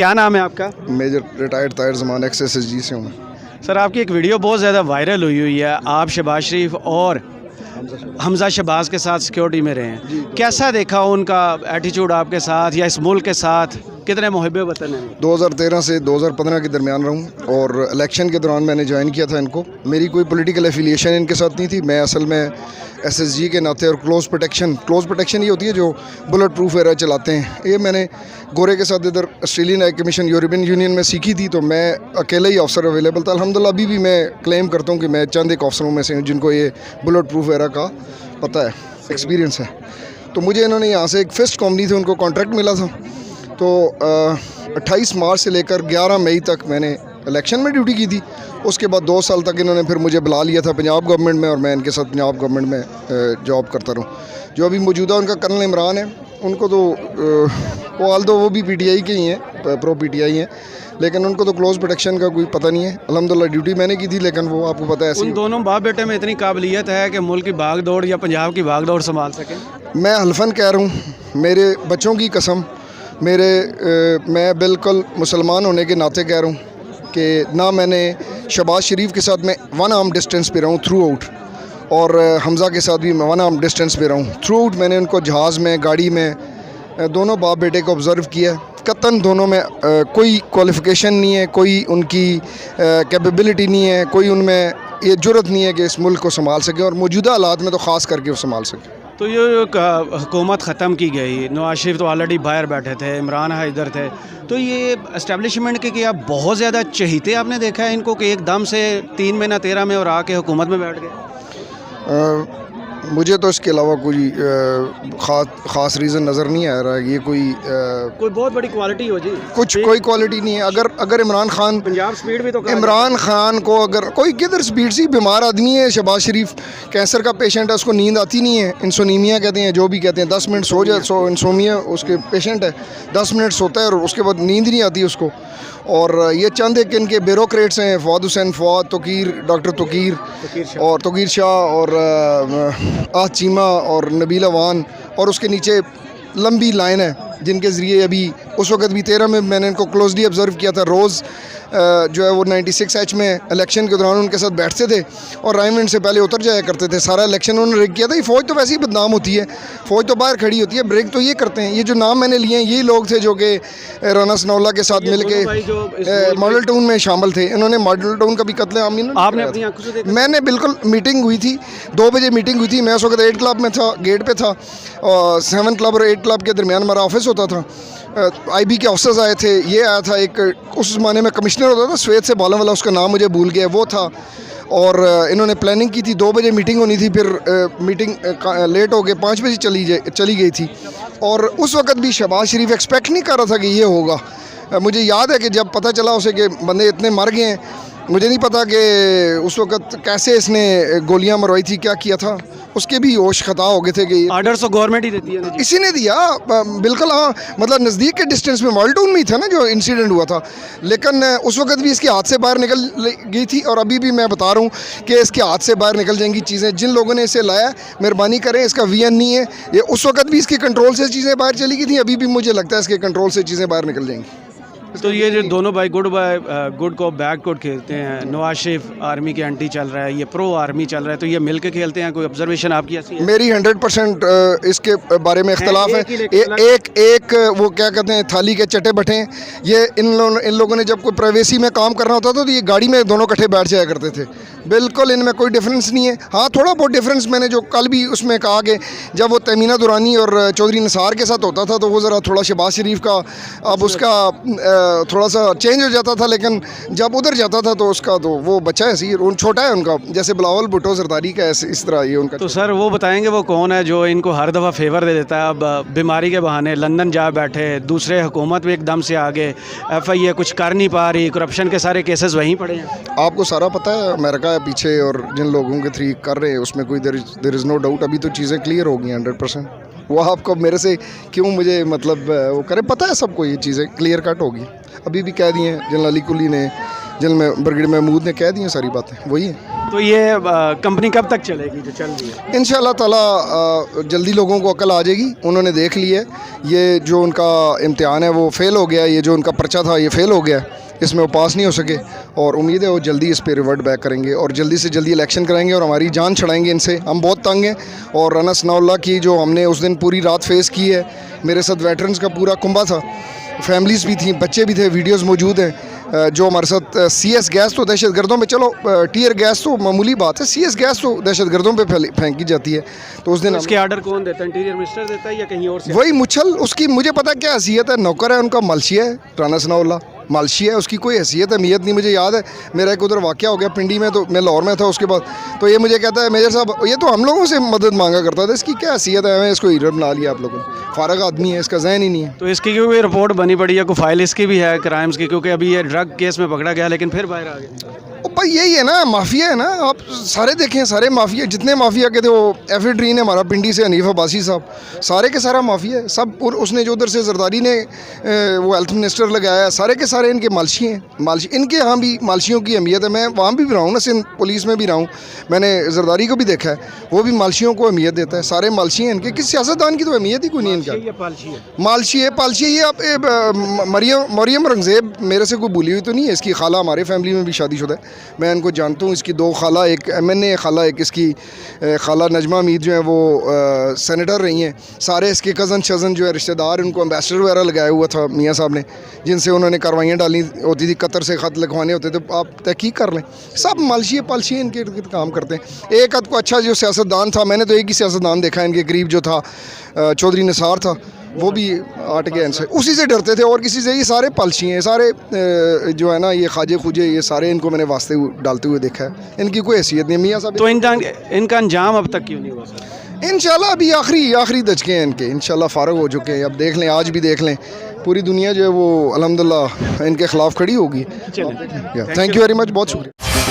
क्या नाम है आपका? मेजर रिटायर्ड ताहिर ज़मान XSSG से हूँ। सर आपकी एक वीडियो बहुत ज़्यादा वायरल हुई है, आप शहबाज शरीफ और हमजा शहबाज के साथ सिक्योरिटी में रहे हैं, कैसा देखा उनका एटीट्यूड आपके साथ या इस मुल्क के साथ? कितने मुहिब्बे वतन हैं? 2013 से 2015 के दरमियान रहूँ और इलेक्शन के दौरान मैंने ज्वाइन किया था इनको। मेरी कोई पॉलिटिकल एफिलिएशन इनके साथ नहीं थी। मैं असल में SSG के नाते और क्लोज़ प्रोटेक्शन ये होती है जो बुलेट प्रूफ एरा चलाते हैं, ये मैंने गोरे के साथ इधर Australian high commission European union में सीखी थी, तो मैं अकेले ही अफसर अवेलेबल था। अल्हम्दुलिल्लाह अभी भी मैं क्लेम करता हूँ कि मैं चंद एक अफसरों में से हूँ जिनको ये बुलेट प्रूफ एरा का पता है, एक्सपीरियंस है। तो मुझे इन्होंने यहाँ से एक फिस्ट कंपनी थी, उनको कॉन्ट्रैक्ट मिला था। तो 28 मार्च से लेकर 11 मई तक मैंने इलेक्शन में ड्यूटी की थी। उसके बाद 2 साल तक इन्होंने फिर मुझे बुला लिया था पंजाब गवर्नमेंट में, और मैं इनके साथ पंजाब गवर्नमेंट में जॉब करता रहूँ। जो अभी मौजूदा उनका कर्नल इमरान है, उनको तो वो भी PTI के ही हैं, प्रो PTI हैं, लेकिन उनको तो क्लोज प्रोटेक्शन का कोई पता नहीं है। अल्हम्दुलिल्लाह ड्यूटी मैंने की थी, लेकिन वो आपको पता है उन दोनों बाप बेटे में इतनी काबिलियत है कि मुल्क की भाग दौड़ या पंजाब की भाग दौड़ संभाल सकें। मैं हल्फन कह रहा हूँ, मेरे बच्चों की कसम, मैं बिल्कुल मुसलमान होने के नाते कह रहा हूँ कि ना मैंने शहबाज शरीफ के साथ मैं 1 आर्म डिस्टेंस पे रहा हूँ थ्रू आउट, और हमज़ा के साथ भी मैं 1 आर्म डिस्टेंस पे रहा हूँ थ्रू आउट। मैंने उनको जहाज़ में, गाड़ी में, दोनों बाप बेटे को ऑब्ज़र्व किया। कतन दोनों में कोई क्वालिफ़िकेशन नहीं है, कोई उनकी कैपेबिलिटी नहीं है, कोई उनमें ये जुर्रत नहीं है कि इस मुल्क को संभाल सके, और मौजूदा हालात में तो ख़ास करके वो संभाल सके। तो ये हुकूमत ख़त्म की गई, नवाज शरीफ तो ऑलरेडी बाहर बैठे थे, इमरान है इधर थे, तो ये इस्टेब्लिशमेंट के क्या बहुत ज़्यादा चहीते आपने देखा है इनको कि एकदम से 3 महीना 13 में और आके हुकूमत में बैठ गए? मुझे तो इसके अलावा कोई ख़ास रीज़न नज़र नहीं आ रहा है। ये कोई बहुत बड़ी क्वालिटी हो जी, कोई क्वालिटी नहीं है। अगर इमरान खान, पंजाब स्पीड भी तो इमरान खान को अगर कोई किधर स्पीड सी, बीमार आदमी है शहबाज शरीफ, कैंसर का पेशेंट है, उसको नींद आती नहीं है, इंसोनीमिया कहते हैं, जो भी कहते हैं, 10 मिनट सो जाए, इंसोमिया उसके पेशेंट है, 10 मिनट सोता है और उसके बाद नींद नहीं आती उसको। और ये चंद एक इनके ब्यूरोक्रेट्स हैं, फवाद हुसैन, डॉक्टर तोकीर शाह और आज चीमा और नबील अवान, और उसके नीचे लंबी लाइन है जिनके ज़रिए अभी उस वक्त भी 13 में मैंने इनको क्लोजली ऑब्ज़र्व किया था। रोज़ जो है वो 96H में इलेक्शन के दौरान उनके साथ बैठते थे और राइमंड से पहले उतर जाया करते थे। सारा इलेक्शन उन्होंने रिग किया था। ये फ़ौज तो वैसे ही बदनाम होती है, फ़ौज तो बाहर खड़ी होती है, ब्रेक तो ये करते हैं। ये जो नाम मैंने लिए हैं यही लोग थे जो कि राना सनाउल्लाह के साथ मिल के मॉडल टाउन में शामिल थे। इन्होंने मॉडल टाउन का भी कत्ल-ए-आम आपने अपनी आंखों से देखा? मैंने बिल्कुल, मीटिंग हुई थी, 2 बजे मीटिंग हुई थी। मैं उस वक्त 8 क्लब में था, गेट पे था, और 7 क्लब और 8 क्लब के दरमियान हमारा ऑफिस होता था। IB के ऑफिसर्स आए थे, ये आया था एक, उस ज़माने में कमिश्नर होता था श्वेत से बालों वाला, उसका नाम मुझे भूल गया, वो था। और इन्होंने प्लानिंग की थी, 2 बजे मीटिंग होनी थी, फिर मीटिंग लेट हो गए, 5 बजे चली गई थी। और उस वक्त भी शहबाज शरीफ एक्सपेक्ट नहीं कर रहा था कि ये होगा। मुझे याद है कि जब पता चला उसे कि बंदे इतने मर गए हैं, मुझे नहीं पता कि उस वक्त कैसे इसने गोलियां मरवाई थी, क्या किया था, उसके भी होश खता हो गए थे कि आर्डर तो गवर्नमेंट ही देती है, इसी ने दिया बिल्कुल। हाँ, मतलब नज़दीक के डिस्टेंस में मॉडल टाउन में ही था ना जो इंसिडेंट हुआ था, लेकिन उस वक्त भी इसके हाथ से बाहर निकल गई थी। और अभी भी मैं बता रहा हूँ कि इसके हाथ से बाहर निकल जाएंगी चीज़ें। जिन लोगों ने इसे लाया, मेहरबानी करें, इसका VN नहीं है ये। उस वक्त भी इसके कंट्रोल से चीज़ें बाहर चली गई थी, अभी भी मुझे लगता है इसके कंट्रोल से चीज़ें बाहर निकल जाएंगी। तो ये जो दोनों भाई गुड को बैड कोड खेलते हैं, नवाज शरीफ आर्मी के एंटी चल रहा है, ये प्रो आर्मी चल रहा है, तो ये मिल के खेलते हैं, कोई ऑब्जर्वेशन आपकी ऐसी है? मेरी 100% इसके बारे में इख्तलाफ है। एक वो क्या कहते हैं, थाली के चटे बटे हैं। ये इन लोगों ने जब कोई प्राइवेसी में काम करना होता था तो ये गाड़ी में दोनों इकट्ठे बैठ जाया करते थे। बिल्कुल इनमें कोई डिफरेंस नहीं है। हाँ, थोड़ा बहुत डिफरेंस मैंने जो कल भी उसमें कहा कि जब वो तमीना दुरानी और चौधरी निसार के साथ होता था तो वो ज़रा थोड़ा शहबाज शरीफ का अब उसका थोड़ा सा चेंज हो जाता था, लेकिन जब उधर जाता था तो उसका तो वो बच्चा है, सी छोटा है उनका, जैसे बिलावल भुट्टो जरदारी का, ऐसे इस तरह ये उनका। तो सर वो बताएंगे वो कौन है जो इनको हर दफ़ा फेवर दे देता है? अब बीमारी के बहाने लंदन जा बैठे, दूसरे हुकूमत में एकदम से आगे, FIA कुछ कर नहीं पा रही, करप्शन के सारे केसेस वहीं पड़े हैं। आपको सारा पता है, अमेरिका है पीछे, और जिन लोगों के थ्रू कर रहे हैं उसमें कोई देयर इज़ नो डाउट। अभी तो चीज़ें क्लियर हो गई 100%। वो आपको मेरे से क्यों मुझे मतलब वो करे, पता है सबको, ये चीज़ें क्लियर कट होगी। अभी भी कह दी हैं जनरल अली कुली ने, जनरल ब्रिगेडियर महमूद ने कह दी हैं सारी बातें, वही है। तो ये कंपनी कब तक चलेगी जो चल रही है? इंशाअल्लाह ताला जल्दी लोगों को अकल आ जाएगी। उन्होंने देख ली है ये जो उनका इम्तिहान है वो फ़ेल हो गया, ये जो उनका पर्चा था ये फ़ेल हो गया, इसमें वो पास नहीं हो सके और उम्मीद है वो जल्दी इस पे रिवर्ट बैक करेंगे और जल्दी से जल्दी इलेक्शन कराएंगे और हमारी जान छड़ाएंगे इनसे। हम बहुत तंग हैं और राना सनाउल्लाह की जो हमने उस दिन पूरी रात फेस की है, मेरे साथ वेटरन्स का पूरा कुंबा था, फैमिलीज़ भी थी, बच्चे भी थे, वीडियोस मौजूद हैं। जो हमारे साथ CS गैस तो दहशत गर्दों पे, चलो टीयर गैस तो मामूली बात है, CS गैस तो दहशत गर्दों पे फेंकी जाती है। तो उस दिन इसके आर्डर कौन देता है? इंटीरियर मिनिस्टर देता है या कहीं और से? वही मुछल, उसकी मुझे पता क्या हैसियत है, नौकर है उनका, मालशी है राना सनाउल्लाह, मालशी है, उसकी कोई हैसियत अहमियत नहीं। मुझे याद है मेरा एक उधर वाक़या हो गया पिंडी में, तो मैं लाहौर में था उसके बाद, तो ये मुझे कहता है मेजर साहब ये तो हम लोगों से मदद मांगा करता था, इसकी क्या हैसियत है, हमें इसको हीरो बना लिया आप लोगों ने, फारग आदमी है, इसका जहन ही नहीं है। तो इसकी क्योंकि रिपोर्ट बनी पड़ी है, कोई फाइल इसकी भी है क्राइम्स की, क्योंकि अभी ये ड्रग केस में पकड़ा गया लेकिन फिर बाहर आ गया। भाई यही है ना, माफिया है ना, आप सारे देखें, सारे माफिया, जितने माफिया के थे, वो एफिड्रीन है हमारा पिंडी से, हनीफ अब्बासी साहब, सारे के सारा माफिया है सब। और उसने जो उधर से जरदारी ने वो हेल्थ मिनिस्टर लगाया, सारे के सारे इनके मालशी हैं, मालशी। इनके यहाँ भी मालशियों की अहमियत है, मैं वहाँ भी रहा हूँ ना, सिंध पुलिस में भी रहा हूँ, मैंने जरदारी को भी देखा है, वो भी मालशियों को अहमियत देता है, सारे मालशी हैं इनके। किस सियासतदान की तो अहमियत ही कोई नहीं इनका। मालशी है, पालशी है। ये आप मरियम रंगजेब मेरे से कोई भूली हुई तो नहीं है, इसकी खाला हमारे फैमिली में भी शादीशुदा है, मैं इनको जानता हूँ। इसकी 2 खाला, एक MNA खाला, एक इसकी खाला नजमा अमीद जो है वो सेनेटर रही हैं। सारे इसके कज़न शज़न जो है रिश्तेदार, उनको एम्बेसडर वगैरह लगाया हुआ था मियाँ साहब ने, जिनसे उन्होंने कार्रवाइयाँ डाली होती थी, कतर से ख़त लिखवाने होते थे, आप तहकीक कर लें। सब मालशी पालशी इनके काम करते हैं। एक आध को अच्छा जो सियासतदान था, मैंने तो एक ही सियासतदान देखा इनके करीब जो था, चौधरी निसार था, वो भी हट गया इनसे, उसी से डरते थे और किसी से। ये सारे पालशी हैं, सारे जो है ना, ये खाजे खुजे, ये सारे इनको मैंने वास्ते डालते हुए देखा है, इनकी कोई हैसियत नहीं। मियाँ साहब तो इनका अंजाम अब तक क्यों नहीं हुआ सर? इंशाल्लाह अभी आखिरी दचके हैं इनके, इंशाल्लाह फ़ारग हो चुके हैं। अब देख लें, आज भी देख लें, पूरी दुनिया जो है वो अल्हम्दुलिल्लाह इनके ख़िलाफ़ खड़ी होगी। चलें, थैंक यू वेरी मच, बहुत शुक्रिया।